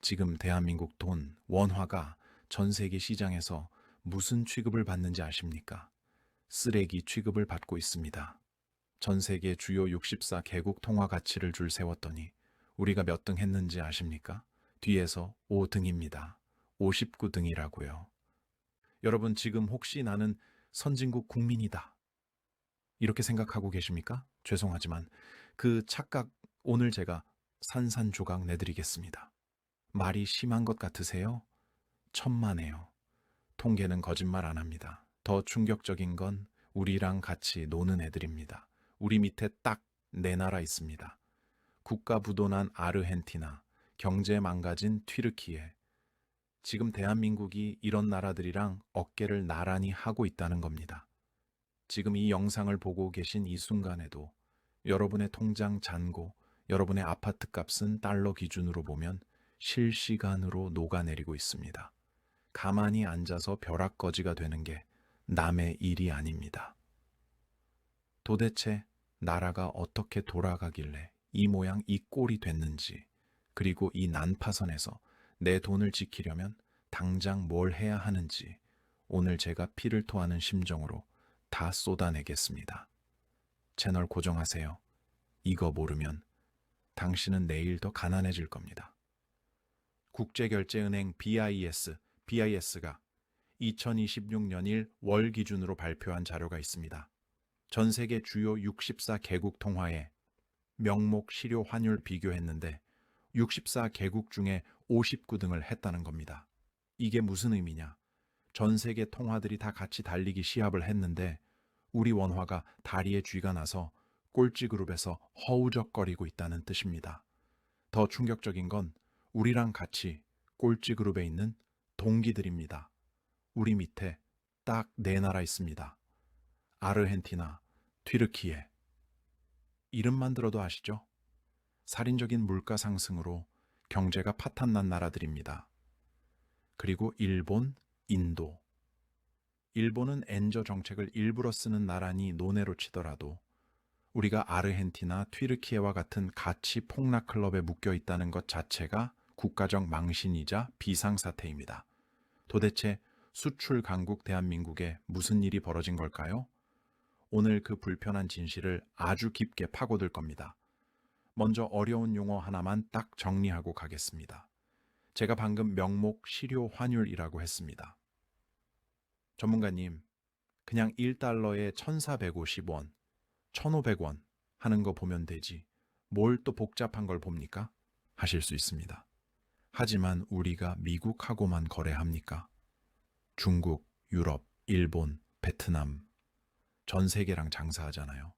지금 대한민국 돈, 원화가 전 세계 시장에서 무슨 취급을 받는지 아십니까? 쓰레기 취급을 받고 있습니다. 전 세계 주요 64개국 통화 가치를 줄 세웠더니 우리가 몇 등 했는지 아십니까? 뒤에서 5등입니다. 59등이라고요. 여러분 지금 혹시 나는 선진국 국민이다. 이렇게 생각하고 계십니까? 죄송하지만 그 착각 오늘 제가 산산조각 내드리겠습니다. 말이 심한 것 같으세요? 천만에요. 통계는 거짓말 안 합니다. 더 충격적인 건 우리랑 같이 노는 애들입니다. 우리 밑에 딱 네 나라 있습니다. 국가 부도난 아르헨티나, 경제 망가진 튀르키예. 지금 대한민국이 이런 나라들이랑 어깨를 나란히 하고 있다는 겁니다. 지금 이 영상을 보고 계신 이 순간에도 여러분의 통장 잔고, 여러분의 아파트 값은 달러 기준으로 보면 실시간으로 녹아내리고 있습니다. 가만히 앉아서 벼락거지가 되는 게 남의 일이 아닙니다. 도대체 나라가 어떻게 돌아가길래 이 모양 이 꼴이 됐는지, 그리고 이 난파선에서 내 돈을 지키려면 당장 뭘 해야 하는지 오늘 제가 피를 토하는 심정으로 다 쏟아내겠습니다. 채널 고정하세요. 이거 모르면 당신은 내일 더 가난해질 겁니다. 국제결제은행 BIS가 2026년 1 월 기준으로 발표한 자료가 있습니다. 전 세계 주요 64개국 통화에 명목 실효 환율 비교했는데 64개국 중에 59등을 했다는 겁니다. 이게 무슨 의미냐? 전 세계 통화들이 다 같이 달리기 시합을 했는데 우리 원화가 다리에 쥐가 나서 꼴찌 그룹에서 허우적거리고 있다는 뜻입니다. 더 충격적인 건 우리랑 같이 꼴찌 그룹에 있는 동기들입니다. 우리 밑에 딱 네 나라 있습니다. 아르헨티나, 튀르키예. 이름만 들어도 아시죠? 살인적인 물가 상승으로 경제가 파탄난 나라들입니다. 그리고 일본, 인도. 일본은 엔저 정책을 일부러 쓰는 나라니 논외로 치더라도 우리가 아르헨티나, 튀르키예와 같은 가치 폭락 클럽에 묶여 있다는 것 자체가 국가적 망신이자 비상사태입니다. 도대체 수출 강국 대한민국에 무슨 일이 벌어진 걸까요? 오늘 그 불편한 진실을 아주 깊게 파고들 겁니다. 먼저 어려운 용어 하나만 딱 정리하고 가겠습니다. 제가 방금 명목 실효 환율이라고 했습니다. 전문가님, 그냥 1달러에 1,450원, 1,500원 하는 거 보면 되지. 뭘 또 복잡한 걸 봅니까? 하실 수 있습니다. 하지만 우리가 미국하고만 거래합니까? 중국, 유럽, 일본, 베트남, 전 세계랑 장사하잖아요.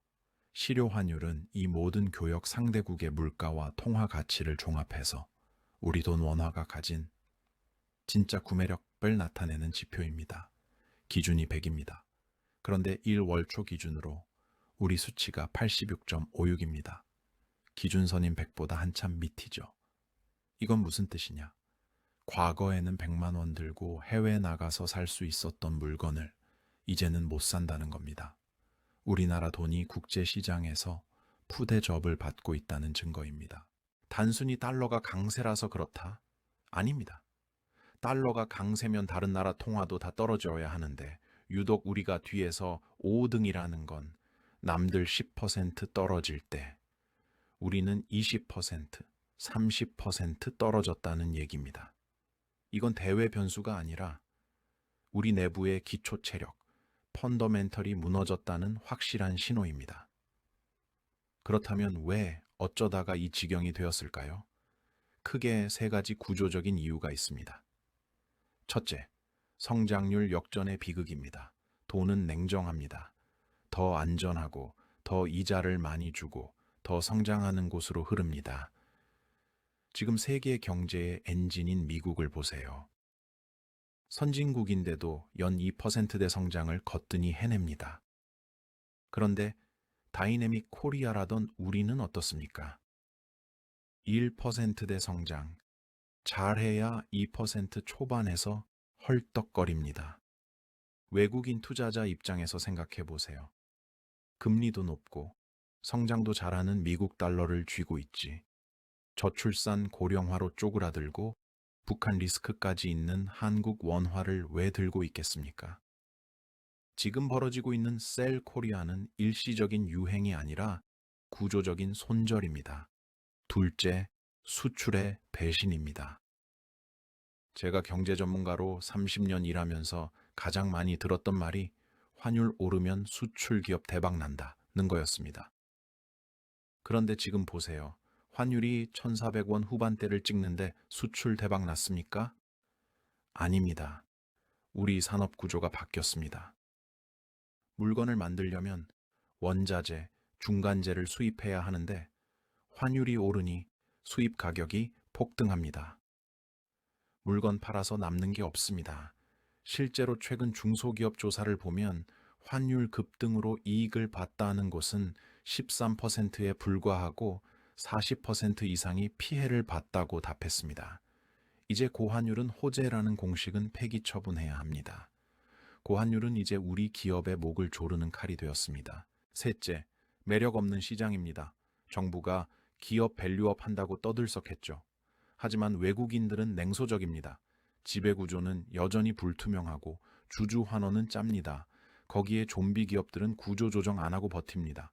실효 환율은 이 모든 교역 상대국의 물가와 통화 가치를 종합해서 우리 돈 원화가 가진 진짜 구매력을 나타내는 지표입니다. 기준이 100입니다. 그런데 1월 초 기준으로 우리 수치가 86.56입니다. 기준선인 100보다 한참 밑이죠. 이건 무슨 뜻이냐? 과거에는 100만 원 들고 해외 나가서 살 수 있었던 물건을 이제는 못 산다는 겁니다. 우리나라 돈이 국제시장에서 푸대접을 받고 있다는 증거입니다. 단순히 달러가 강세라서 그렇다? 아닙니다. 달러가 강세면 다른 나라 통화도 다 떨어져야 하는데 유독 우리가 뒤에서 5등이라는 건 남들 10% 떨어질 때 우리는 20%, 30% 떨어졌다는 얘기입니다. 이건 대외 변수가 아니라 우리 내부의 기초 체력, 펀더멘털이 무너졌다는 확실한 신호입니다. 그렇다면 왜 어쩌다가 이 지경이 되었을까요? 크게 세 가지 구조적인 이유가 있습니다. 첫째, 성장률 역전의 비극입니다. 돈은 냉정합니다. 더 안전하고 더 이자를 많이 주고 더 성장하는 곳으로 흐릅니다. 지금 세계 경제의 엔진인 미국을 보세요. 선진국인데도 연 2%대 성장을 거뜬히 해냅니다. 그런데 다이내믹 코리아라던 우리는 어떻습니까? 1%대 성장, 잘해야 2% 초반에서 헐떡거립니다. 외국인 투자자 입장에서 생각해 보세요. 금리도 높고 성장도 잘하는 미국 달러를 쥐고 있지. 저출산 고령화로 쪼그라들고 북한 리스크까지 있는 한국 원화를 왜 들고 있겠습니까? 지금 벌어지고 있는 셀 코리아는 일시적인 유행이 아니라 구조적인 손절입니다. 둘째, 수출의 배신입니다. 제가 경제 전문가로 30년 일하면서 가장 많이 들었던 말이 환율 오르면 수출 기업 대박 난다는 거였습니다. 그런데 지금 보세요. 환율이 1,400원 후반대를 찍는데 수출 대박 났습니까? 아닙니다. 우리 산업 구조가 바뀌었습니다. 물건을 만들려면 원자재, 중간재를 수입해야 하는데 환율이 오르니 수입 가격이 폭등합니다. 물건 팔아서 남는 게 없습니다. 실제로 최근 중소기업 조사를 보면 환율 급등으로 이익을 봤다는 곳은 13%에 불과하고 40% 이상이 피해를 봤다고 답했습니다. 이제 고환율은 호재라는 공식은 폐기 처분해야 합니다. 고환율은 이제 우리 기업의 목을 조르는 칼이 되었습니다. 셋째, 매력 없는 시장입니다. 정부가 기업 밸류업 한다고 떠들썩했죠. 하지만 외국인들은 냉소적입니다. 지배구조는 여전히 불투명하고 주주 환원은 짭니다. 거기에 좀비 기업들은 구조조정 안 하고 버팁니다.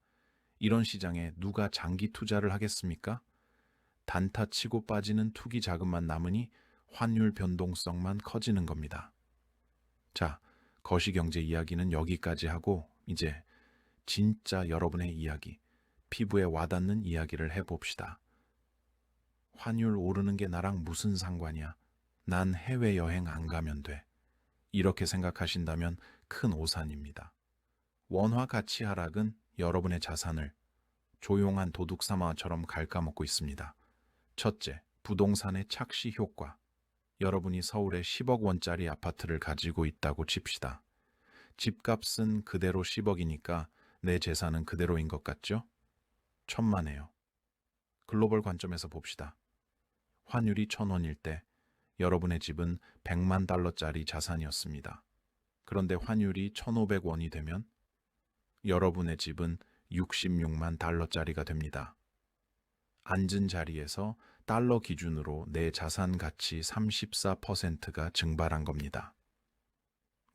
이런 시장에 누가 장기 투자를 하겠습니까? 단타 치고 빠지는 투기 자금만 남으니 환율 변동성만 커지는 겁니다. 자, 거시경제 이야기는 여기까지 하고 이제 진짜 여러분의 이야기, 피부에 와닿는 이야기를 해봅시다. 환율 오르는 게 나랑 무슨 상관이야? 난 해외여행 안 가면 돼. 이렇게 생각하신다면 큰 오산입니다. 원화 가치 하락은 여러분의 자산을 조용한 도둑사마처럼 갉아먹고 있습니다. 첫째, 부동산의 착시 효과. 여러분이 서울에 10억 원짜리 아파트를 가지고 있다고 칩시다. 집값은 그대로 10억이니까 내 재산은 그대로인 것 같죠? 천만에요. 글로벌 관점에서 봅시다. 환율이 1,000원일 때 여러분의 집은 100만 달러짜리 자산이었습니다. 그런데 환율이 1,500원이 되면 여러분의 집은 66만 달러짜리가 됩니다. 앉은 자리에서 달러 기준으로 내 자산 가치 34%가 증발한 겁니다.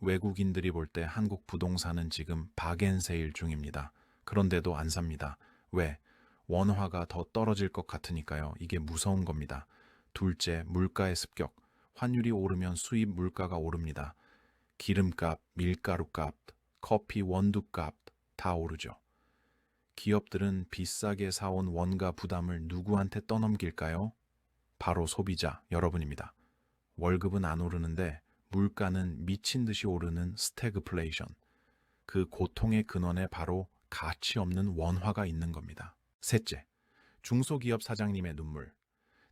외국인들이 볼 때 한국 부동산은 지금 박앤세일 중입니다. 그런데도 안 삽니다. 왜? 원화가 더 떨어질 것 같으니까요. 이게 무서운 겁니다. 둘째, 물가의 습격. 환율이 오르면 수입 물가가 오릅니다. 기름값, 밀가루값, 커피 원두값 다 오르죠. 기업들은 비싸게 사온 원가 부담을 누구한테 떠넘길까요? 바로 소비자, 여러분입니다. 월급은 안 오르는데 물가는 미친 듯이 오르는 스태그플레이션. 그 고통의 근원에 바로 가치 없는 원화가 있는 겁니다. 셋째, 중소기업 사장님의 눈물.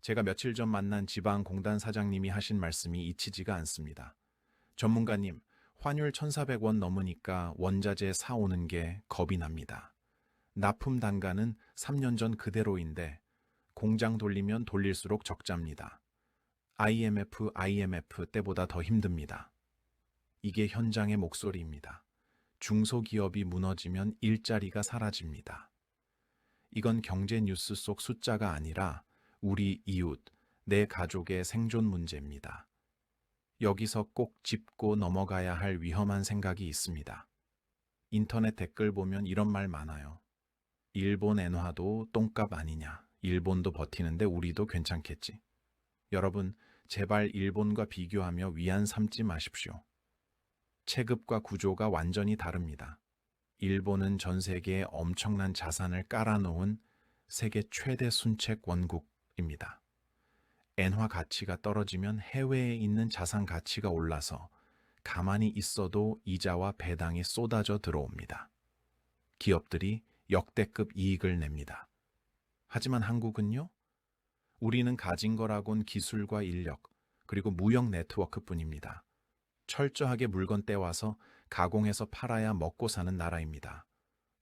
제가 며칠 전 만난 지방공단 사장님이 하신 말씀이 잊히지가 않습니다. 전문가님, 환율 1,400원 넘으니까 원자재 사오는 게 겁이 납니다. 납품 단가는 3년 전 그대로인데 공장 돌리면 돌릴수록 적자입니다. IMF 때보다 더 힘듭니다. 이게 현장의 목소리입니다. 중소기업이 무너지면 일자리가 사라집니다. 이건 경제 뉴스 속 숫자가 아니라 우리 이웃, 내 가족의 생존 문제입니다. 여기서 꼭 짚고 넘어가야 할 위험한 생각이 있습니다. 인터넷 댓글 보면 이런 말 많아요. 일본 엔화도 똥값 아니냐. 일본도 버티는데 우리도 괜찮겠지. 여러분, 제발 일본과 비교하며 위안 삼지 마십시오. 체급과 구조가 완전히 다릅니다. 일본은 전 세계에 엄청난 자산을 깔아놓은 세계 최대 순책 원국입니다. 엔화 가치가 떨어지면 해외에 있는 자산 가치가 올라서 가만히 있어도 이자와 배당이 쏟아져 들어옵니다. 기업들이 역대급 이익을 냅니다. 하지만 한국은요? 우리는 가진 거라곤 기술과 인력, 그리고 무역 네트워크뿐입니다. 철저하게 물건 떼와서 가공해서 팔아야 먹고 사는 나라입니다.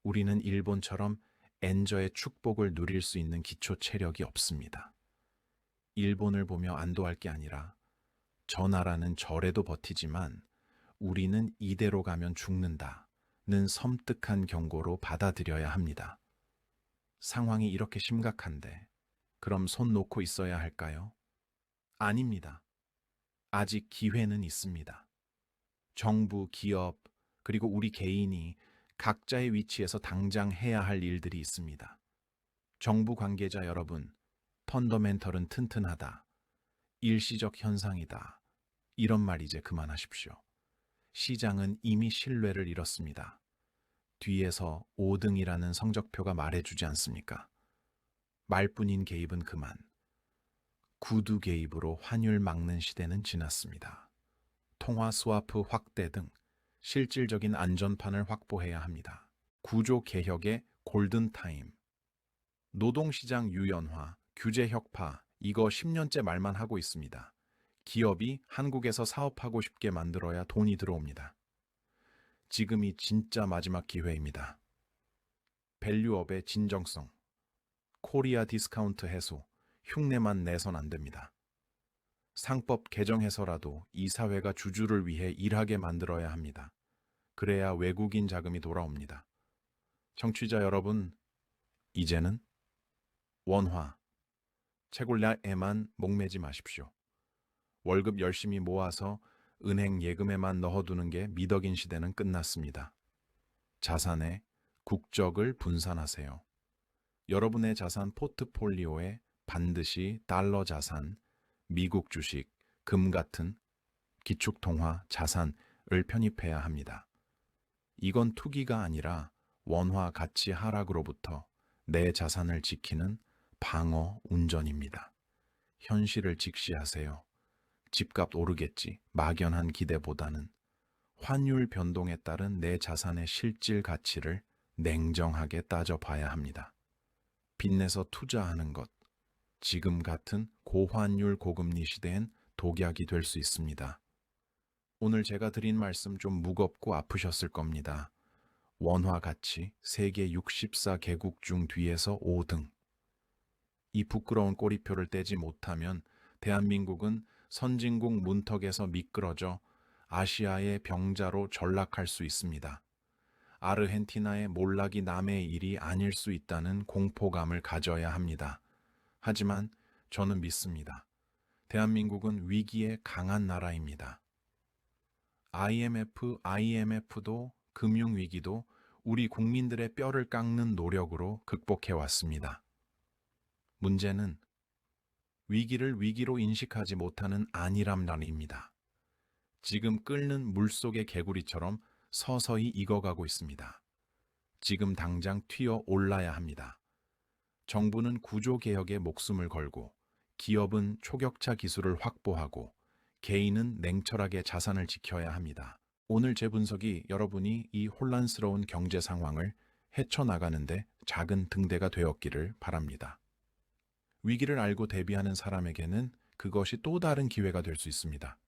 우리는 일본처럼 엔저의 축복을 누릴 수 있는 기초 체력이 없습니다. 일본을 보며 안도할 게 아니라 저 나라는 저래도 버티지만 우리는 이대로 가면 죽는다는 섬뜩한 경고로 받아들여야 합니다. 상황이 이렇게 심각한데 그럼 손 놓고 있어야 할까요? 아닙니다. 아직 기회는 있습니다. 정부, 기업, 그리고 우리 개인이 각자의 위치에서 당장 해야 할 일들이 있습니다. 정부 관계자 여러분, 펀더멘털은 튼튼하다. 일시적 현상이다. 이런 말 이제 그만하십시오. 시장은 이미 신뢰를 잃었습니다. 뒤에서 5등이라는 성적표가 말해주지 않습니까? 말뿐인 개입은 그만. 구두 개입으로 환율 막는 시대는 지났습니다. 통화 스와프 확대 등 실질적인 안전판을 확보해야 합니다. 구조 개혁의 골든타임. 노동시장 유연화, 규제 혁파, 이거 10년째 말만 하고 있습니다. 기업이 한국에서 사업하고 싶게 만들어야 돈이 들어옵니다. 지금이 진짜 마지막 기회입니다. 밸류업의 진정성. 코리아 디스카운트 해소, 흉내만 내선 안 됩니다. 상법 개정해서라도 이 사회가 주주를 위해 일하게 만들어야 합니다. 그래야 외국인 자금이 돌아옵니다. 청취자 여러분, 이제는 원화, 채굴량에만 목매지 마십시오. 월급 열심히 모아서 은행 예금에만 넣어두는 게 미덕인 시대는 끝났습니다. 자산의 국적을 분산하세요. 여러분의 자산 포트폴리오에 반드시 달러 자산, 미국 주식, 금 같은 기축통화 자산을 편입해야 합니다. 이건 투기가 아니라 원화 가치 하락으로부터 내 자산을 지키는 방어 운전입니다. 현실을 직시하세요. 집값 오르겠지 막연한 기대보다는 환율 변동에 따른 내 자산의 실질 가치를 냉정하게 따져봐야 합니다. 빚내서 투자하는 것, 지금 같은 고환율 고금리 시대엔 독약이 될 수 있습니다. 오늘 제가 드린 말씀 좀 무겁고 아프셨을 겁니다. 원화 가치 세계 64개국 중 뒤에서 5등. 이 부끄러운 꼬리표를 떼지 못하면 대한민국은 선진국 문턱에서 미끄러져 아시아의 병자로 전락할 수 있습니다. 아르헨티나의 몰락이 남의 일이 아닐 수 있다는 공포감을 가져야 합니다. 하지만 저는 믿습니다. 대한민국은 위기에 강한 나라입니다. IMF도 금융위기도 우리 국민들의 뼈를 깎는 노력으로 극복해 왔습니다. 문제는 위기를 위기로 인식하지 못하는 안일함란입니다. 지금 끓는 물속의 개구리처럼 서서히 익어가고 있습니다. 지금 당장 튀어 올라야 합니다. 정부는 구조개혁에 목숨을 걸고 기업은 초격차 기술을 확보하고 개인은 냉철하게 자산을 지켜야 합니다. 오늘 제 분석이 여러분이 이 혼란스러운 경제 상황을 헤쳐나가는데 작은 등대가 되었기를 바랍니다. 위기를 알고 대비하는 사람에게는 그것이 또 다른 기회가 될 수 있습니다.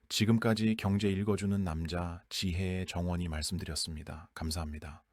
지금까지 경제 읽어주는 남자 지혜의 정원이 말씀드렸습니다. 감사합니다.